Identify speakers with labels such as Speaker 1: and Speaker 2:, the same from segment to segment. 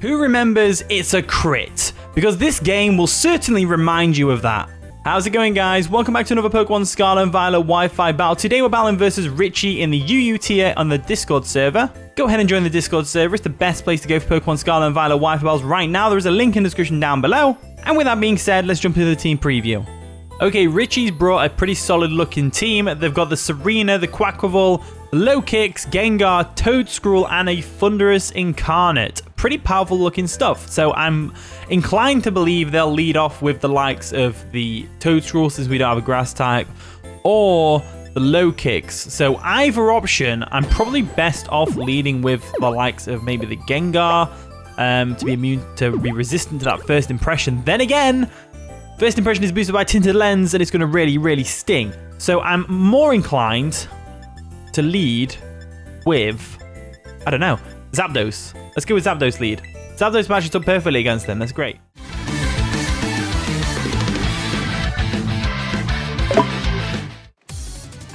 Speaker 1: Who remembers it's a crit? Because this game will certainly remind you of that. How's it going, guys? Welcome back to another Pokemon Scarlet and Violet Wi-Fi battle. Today we're battling versus Richie in the UU tier on the Discord server. Go ahead and join the Discord server. It's the best place to go for Pokemon Scarlet and Violet Wi-Fi battles right now. There is a link in the description down below. And with that being said, let's jump into the team preview. Okay, Richie's brought a pretty solid looking team. They've got the Serena, the Quaquaval, Low Kicks, Gengar, Toedscruel, and a Thunderous Incarnate. Pretty powerful looking stuff. So I'm inclined to believe they'll lead off with the likes of the Toedscruel, since we don't have a grass type, or the Low Kicks. So either option, I'm probably best off leading with the likes of maybe the Gengar, to be resistant to that first impression. Then again, first impression is boosted by Tinted Lens, and it's going to really sting. So I'm more inclined to lead with, I don't know, Zapdos. Let's go with Zapdos lead. Zapdos matches up perfectly against them. That's great.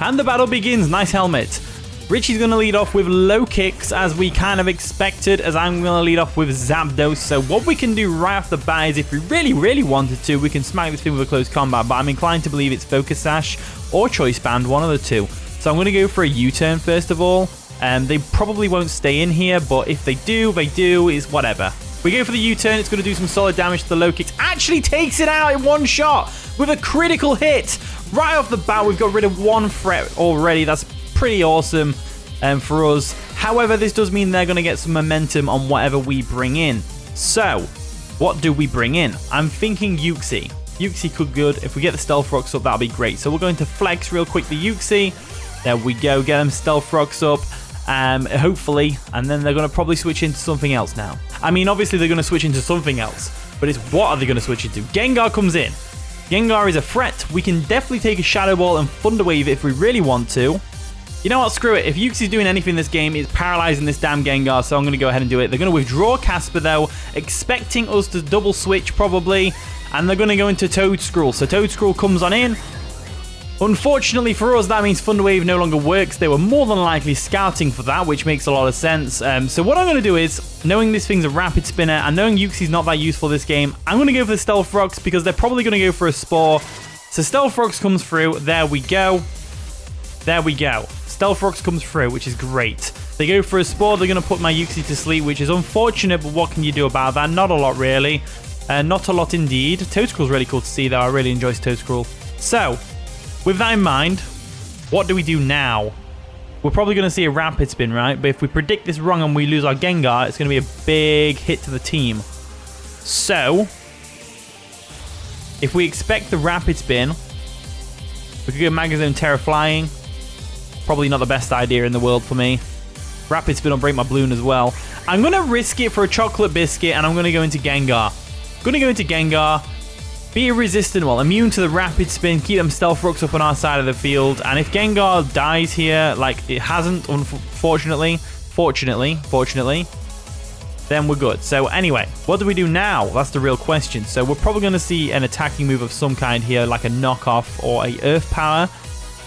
Speaker 1: And the battle begins. Nice helmet. Richie's going to lead off with Low Kicks, as we kind of expected, as I'm going to lead off with Zapdos. So what we can do right off the bat is, if we really wanted to, we can smack this thing with a close combat, but I'm inclined to believe it's Focus Sash or Choice Band, one of the two. So I'm going to go for a U-turn first of all. They probably won't stay in here, but if they do, is whatever. We go for the U-turn. It's going to do some solid damage to the Low Kicks. Actually takes it out in one shot with a critical hit. Right off the bat, we've got rid of one threat already. That's pretty awesome for us. However, this does mean they're going to get some momentum on whatever we bring in. So, what do we bring in? I'm thinking Uxie. Uxie could good. If we get the Stealth Rocks up, that'll be great. So we're going to flex real quick the Uxie. There we go. Get them Stealth Rocks up. Hopefully, and then they're going to probably switch into something else now. I mean, obviously they're going to switch into something else, but it's what are they going to switch into? Gengar comes in. Gengar is a threat. We can definitely take a Shadow Ball and Thunder Wave if we really want to. You know what? Screw it. If Uxie's doing anything in this game, it's paralyzing this damn Gengar, so I'm going to go ahead and do it. They're going to withdraw Casper, though, expecting us to double switch probably, and they're going to go into Toedscruel. So Toedscruel comes on in. Unfortunately for us, that means Thunder Wave no longer works. They were more than likely scouting for that, which makes a lot of sense. So what I'm going to do is, knowing this thing's a Rapid Spinner and knowing Uxie's not that useful this game, I'm going to go for the Stealth Rocks because they're probably going to go for a Spore. So Stealth Rocks comes through. There we go. There we go. Stealth Rocks comes through, which is great. They go for a Spore. They're going to put my Uxie to sleep, which is unfortunate, but what can you do about that? Not a lot, really. Not a lot indeed. Toedscruel's really cool to see, though. I really enjoy Toedscruel. So, with that in mind, what do we do now? We're probably going to see a Rapid Spin, right? But if we predict this wrong and we lose our Gengar, it's going to be a big hit to the team. So, if we expect the Rapid Spin, we could go Magnezone Tera Flying. Probably not the best idea in the world for me. Rapid Spin will break my balloon as well. I'm going to risk it for a Chocolate Biscuit, and I'm going to go into Gengar. Be resistant, well, immune to the Rapid Spin, keep them Stealth Rocks up on our side of the field, and if Gengar dies here, like it hasn't, fortunately, then we're good. So anyway, what do we do now? That's the real question. So we're probably going to see an attacking move of some kind here, like a knockoff or a Earth Power.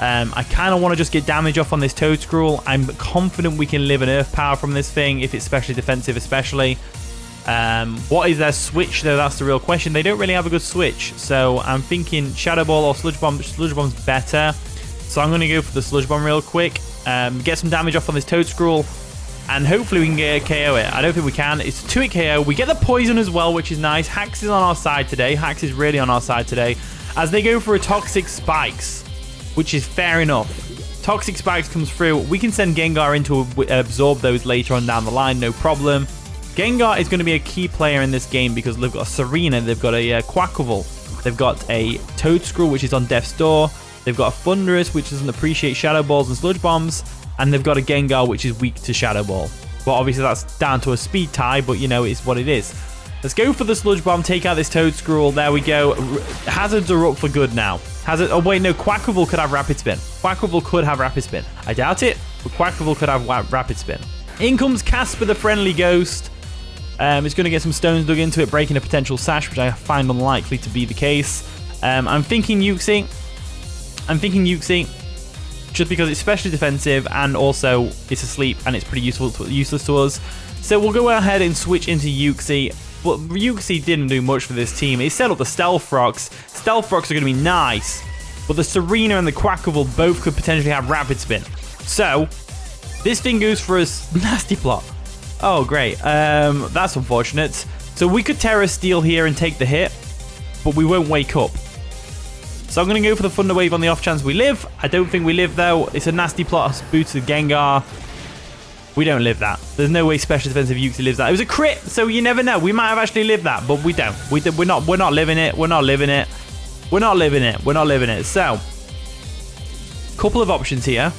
Speaker 1: I kind of want to just get damage off on this Toedscruel. I'm confident we can live an Earth Power from this thing, if it's specially defensive especially. What is their switch though? That's the real question. They don't really have a good switch, so I'm thinking Shadow Ball or Sludge Bomb. Sludge Bomb's better, so I'm going to go for the Sludge Bomb real quick, get some damage off on this Toedscruel, and hopefully we can get a KO it. I don't think we can. It's a 2-hit KO. We get the poison as well, which is nice. Hax is on our side today. Hax is really on our side today, as they go for a Toxic Spikes, which is fair enough. Toxic Spikes comes through. We can send Gengar in to absorb those later on down the line, no problem. Gengar is going to be a key player in this game because they've got a Serena, they've got a Quaquaval, they've got a Toedscruel, which is on Death's Door, they've got a Thunderous, which doesn't appreciate Shadow Balls and Sludge Bombs, and they've got a Gengar, which is weak to Shadow Ball. Well, obviously that's down to a speed tie, but you know, it's what it is. Let's go for the Sludge Bomb, take out this Toedscruel. There we go. Hazards are up for good now. Oh wait, no, Quaquaval could have Rapid Spin. Quaquaval could have Rapid Spin. I doubt it, but Quaquaval could have Rapid Spin. In comes Casper the Friendly Ghost. It's going to get some stones dug into it, breaking a potential Sash, which I find unlikely to be the case. I'm thinking Uxie. just because it's specially defensive and also it's asleep and it's pretty useless to us. So we'll go ahead and switch into Uxie. But Uxie didn't do much for this team. It set up the Stealth Rocks. Stealth Rocks are going to be nice. But the Serena and the Quackable both could potentially have Rapid Spin. So, this thing goes for a Nasty Plot. Oh, great. That's unfortunate. So we could Terra Steel here and take the hit. But we won't wake up. So I'm going to go for the Thunder Wave on the off chance we live. I don't think we live, though. It's a Nasty Plot boosted Gengar. We don't live that. There's no way Special Defensive Uxie lives that. It was a crit, so you never know. We might have actually lived that, but we don't. We're not living it. We're not living it. We're not living it. We're not living it. So, couple of options here.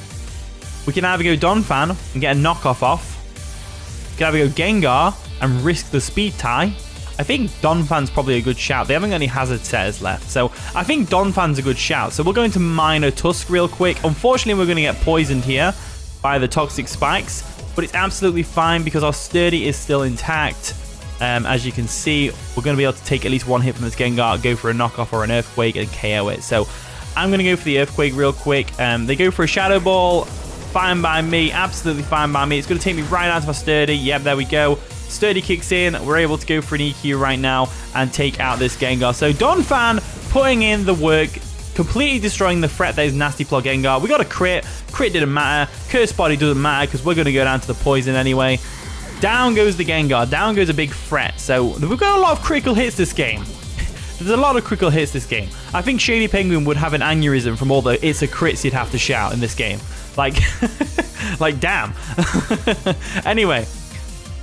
Speaker 1: We can either go Donphan and get a knockoff off. We can either go Gengar and risk the speed tie. I think Donphan's probably a good shout. They haven't got any hazard setters left, so I think Donphan's a good shout. So we're going to Minor Tusk real quick. Unfortunately, we're going to get poisoned here by the Toxic Spikes. But it's absolutely fine because our Sturdy is still intact. As you can see, we're going to be able to take at least one hit from this Gengar, go for a knockoff or an Earthquake and KO it. So I'm going to go for the Earthquake real quick. They go for a Shadow Ball. Fine by me. Absolutely fine by me. It's going to take me right out of my Sturdy. Yep, there we go. Sturdy kicks in. We're able to go for an EQ right now and take out this Gengar. So Donphan putting in the work. Completely destroying the threat that is Nasty Plot Gengar. We got a crit. Crit didn't matter. Curse Body doesn't matter because we're going to go down to the poison anyway. Down goes the Gengar. Down goes a big threat. So we've got a lot of critical hits this game. There's a lot of critical hits this game. I think Shady Penguin would have an aneurysm from all the "it's a crits" you'd have to shout in this game. Like, like damn. Anyway,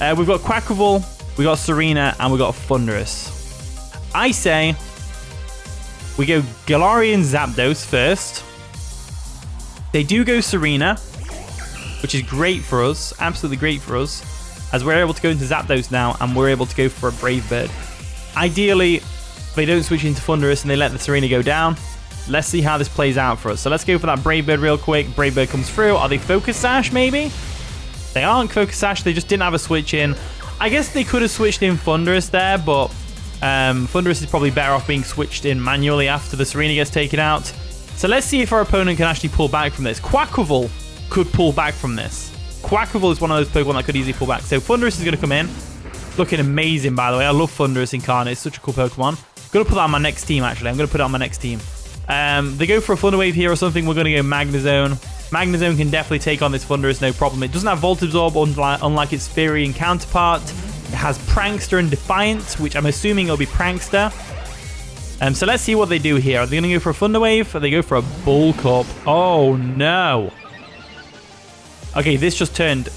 Speaker 1: we've got Quackable, we got Serena, and we got Thunderous. I say we go Galarian Zapdos first. They do go Serena, which is great for us. Absolutely great for us. As we're able to go into Zapdos now, and we're able to go for a Brave Bird. Ideally, they don't switch into Thunderous and they let the Serena go down. Let's see how this plays out for us. So let's go for that Brave Bird real quick. Brave Bird comes through. Are they Focus Sash, maybe? They aren't Focus Sash. They just didn't have a switch in. I guess they could have switched in Thunderous there, but Thunderous is probably better off being switched in manually after the Serena gets taken out. So let's see if our opponent can actually pull back from this. Quackable could pull back from this. Quackable is one of those Pokemon that could easily pull back. So Thunderous is going to come in. Looking amazing, by the way. I love Thunderous Incarnate. It's such a cool Pokemon. I'm going to put that on my next team, actually. I'm going to put it on my next team. They go for a Thunder Wave here or something. We're going to go Magnezone. Magnezone can definitely take on this Thunderous, no problem. It doesn't have Volt Absorb, unlike its Furion counterpart. It has Prankster and Defiant, which I'm assuming it'll be Prankster. So let's see what they do here. Are they going to go for a Thunder Wave? Or they go for a Bulk Up? Oh, no. Okay, this just turned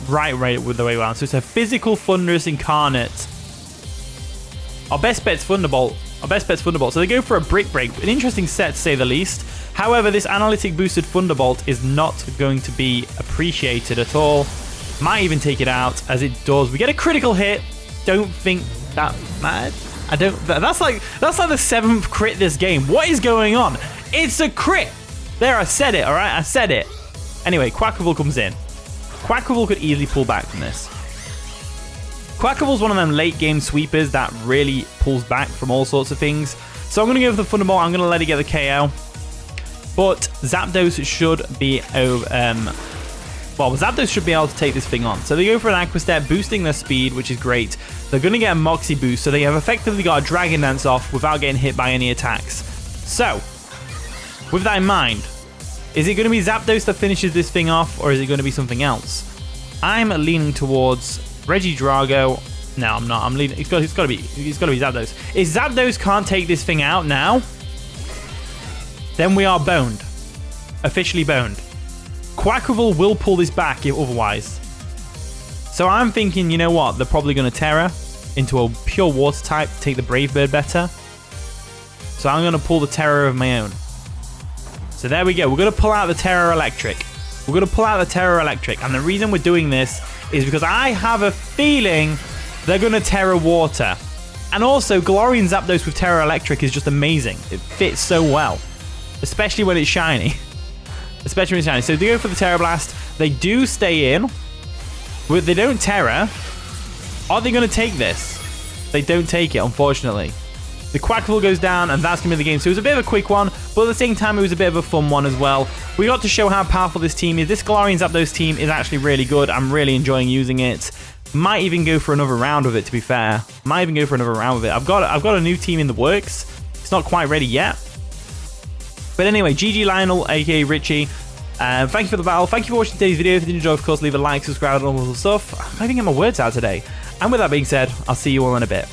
Speaker 1: right with the way around. So it's a physical Thunderous Incarnate. Our best bet's Thunderbolt. So they go for a Brick Break. An interesting set, to say the least. However, this Analytic boosted Thunderbolt is not going to be appreciated at all. Might even take it out, as it does. We get a critical hit. Don't think that mad. I don't. That's like the 7th crit this game. What is going on? It's a crit. There, I said it. All right, I said it. Anyway, Quackable comes in. Quackable could easily pull back from this. Quackable's one of them late game sweepers that really pulls back from all sorts of things. So I'm going to go for the Thunderbolt. I'm going to let it get the KO. But Zapdos should be Zapdos should be able to take this thing on. So they go for an Aqua Step, boosting their speed, which is great. They're going to get a Moxie boost, so they have effectively got a Dragon Dance off without getting hit by any attacks. So, with that in mind, is it going to be Zapdos that finishes this thing off, or is it going to be something else? I'm leaning towards Regidrago. No, I'm not. I'm leaning. It's got to be Zapdos. If Zapdos can't take this thing out now, then we are boned. Officially boned. Quackable will pull this back if otherwise. So I'm thinking, you know what? They're probably going to Terra into a pure water type to take the Brave Bird better. So I'm going to pull the Terra of my own. So there we go. We're going to pull out the Terra Electric. And the reason we're doing this is because I have a feeling they're going to Terra Water. And also, Galarian Zapdos with Terra Electric is just amazing. It fits so well. Especially when it's shiny. So they go for the Tera Blast. They do stay in. But they don't Terra. Are they going to take this? They don't take it, unfortunately. The Quackable goes down, and that's going to be the game. So it was a bit of a quick one, but at the same time, it was a bit of a fun one as well. We got to show how powerful this team is. This Galarian Zapdos team is actually really good. I'm really enjoying using it. Might even go for another round with it, to be fair. Might even go for another round with it. I've got a new team in the works. It's not quite ready yet. But anyway, GG Lionel, aka Richie. Thank you for the battle. Thank you for watching today's video. If you did enjoy, of course, leave a like, subscribe, and all that stuff. I can't even get my words out today. And with that being said, I'll see you all in a bit.